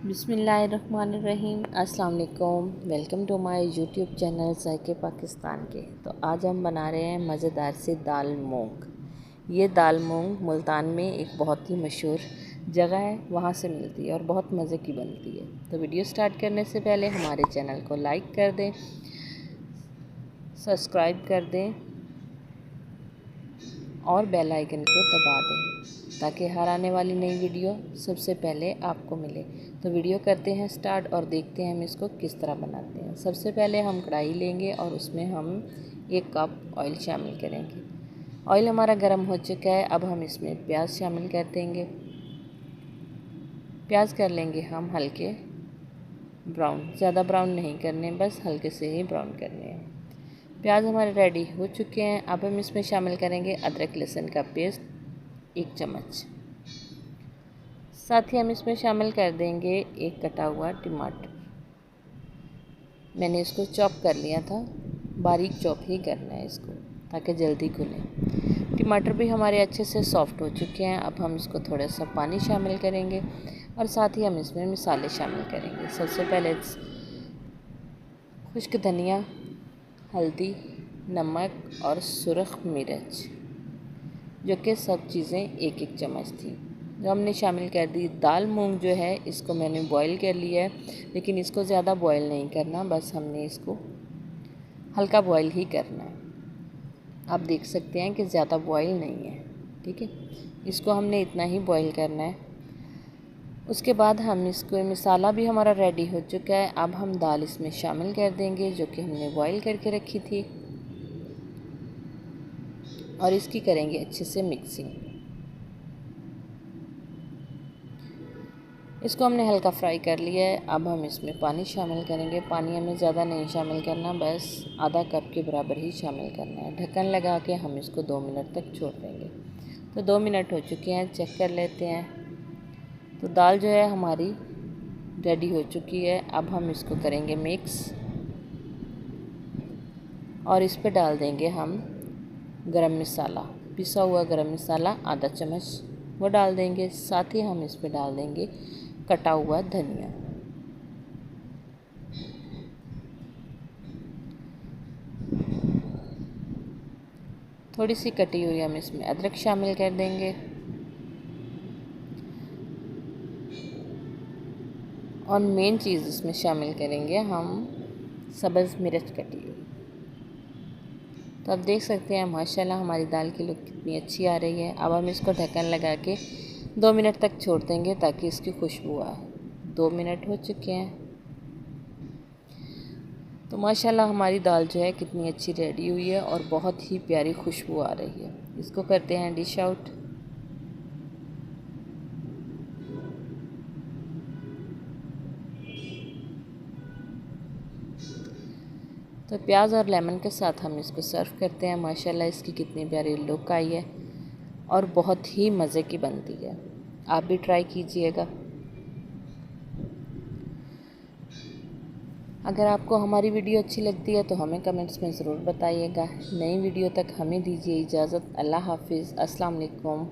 बिस्मिल्लाहिर्रहमानिर्रहीम। अस्सलाम वालेकुम। Welcome to my YouTube channel ज़ायके पाकिस्तान के। तो आज हम बना रहे हैं मज़ेदार सी दाल मूंग। ये दाल मूंग मुल्तान में एक बहुत ही मशहूर जगह है, वहाँ से मिलती है और बहुत मज़े की बनती है। तो वीडियो स्टार्ट करने से पहले हमारे चैनल को लाइक कर दें, सब्सक्राइब कर दें और बेल आइकन को दबा दें ताकि हर आने वाली नई वीडियो सबसे पहले आपको मिले। तो वीडियो करते हैं स्टार्ट और देखते हैं हम इसको किस तरह बनाते हैं। सबसे पहले हम कढ़ाई लेंगे और उसमें हम 1 कप ऑयल शामिल करेंगे। ऑयल हमारा गर्म हो चुका है। अब हम इसमें प्याज शामिल कर देंगे। प्याज कर लेंगे हम हल्के ब्राउन, ज़्यादा ब्राउन नहीं करने, बस हल्के से ही ब्राउन करने हैं। प्याज हमारे रेडी हो चुके हैं। अब हम इसमें शामिल करेंगे अदरक लहसुन का पेस्ट 1 चम्मच। साथ ही हम इसमें शामिल कर देंगे 1 कटा हुआ टमाटर। मैंने इसको चॉप कर लिया था, बारीक चॉप ही करना है इसको ताकि जल्दी खुले। टमाटर भी हमारे अच्छे से सॉफ़्ट हो चुके हैं। अब हम इसको थोड़ा सा पानी शामिल करेंगे और साथ ही हम इसमें मसाले शामिल करेंगे। सबसे पहले खुश्क धनिया, हल्दी, नमक और सुरख मिर्च, जो कि सब चीज़ें 1-1 चम्मच थी, जो हमने शामिल कर दी। दाल मूंग जो है इसको मैंने बॉईल कर लिया है, लेकिन इसको ज़्यादा बॉईल नहीं करना, बस हमने इसको हल्का बॉईल ही करना है। आप देख सकते हैं कि ज़्यादा बॉईल नहीं है, ठीक है। इसको हमने इतना ही बॉईल करना है। उसके बाद हम इसको, मसाला भी हमारा रेडी हो चुका है। अब हम दाल इसमें शामिल कर देंगे जो कि हमने बॉईल करके रखी थी और इसकी करेंगे अच्छे से मिक्सिंग। इसको हमने हल्का फ्राई कर लिया है। अब हम इसमें पानी शामिल करेंगे। पानी हमें ज़्यादा नहीं शामिल करना, बस आधा कप के बराबर ही शामिल करना है। ढक्कन लगा के हम इसको 2 मिनट तक छोड़ देंगे। तो 2 मिनट हो चुके हैं, चेक कर लेते हैं। तो दाल जो है हमारी रेडी हो चुकी है। अब हम इसको करेंगे मिक्स और इस पर डाल देंगे हम गरम मसाला, पिसा हुआ गरम मसाला आधा चम्मच, वो डाल देंगे। साथ ही हम इस पर डाल देंगे कटा हुआ धनिया। थोड़ी सी कटी हुई हम इसमें अदरक शामिल कर देंगे और मेन चीज़ इसमें शामिल करेंगे हम सब्ज़ मिर्च कटी हुई। तो आप देख सकते हैं माशाल्लाह हमारी दाल की लुक कितनी अच्छी आ रही है। अब हम इसको ढक्कन लगा के 2 मिनट तक छोड़ देंगे ताकि इसकी खुशबू आए। 2 मिनट हो चुके हैं। तो माशाल्लाह हमारी दाल जो है कितनी अच्छी रेडी हुई है और बहुत ही प्यारी खुशबू आ रही है। इसको करते हैं डिश आउट। तो प्याज और लेमन के साथ हम इसको सर्व करते हैं। माशाल्लाह इसकी कितनी प्यारी लुक आई है और बहुत ही मज़े की बनती है। आप भी ट्राई कीजिएगा। अगर आपको हमारी वीडियो अच्छी लगती है तो हमें कमेंट्स में ज़रूर बताइएगा। नई वीडियो तक हमें दीजिए इजाज़त। अल्लाह हाफिज़। अस्सलाम वालेकुम।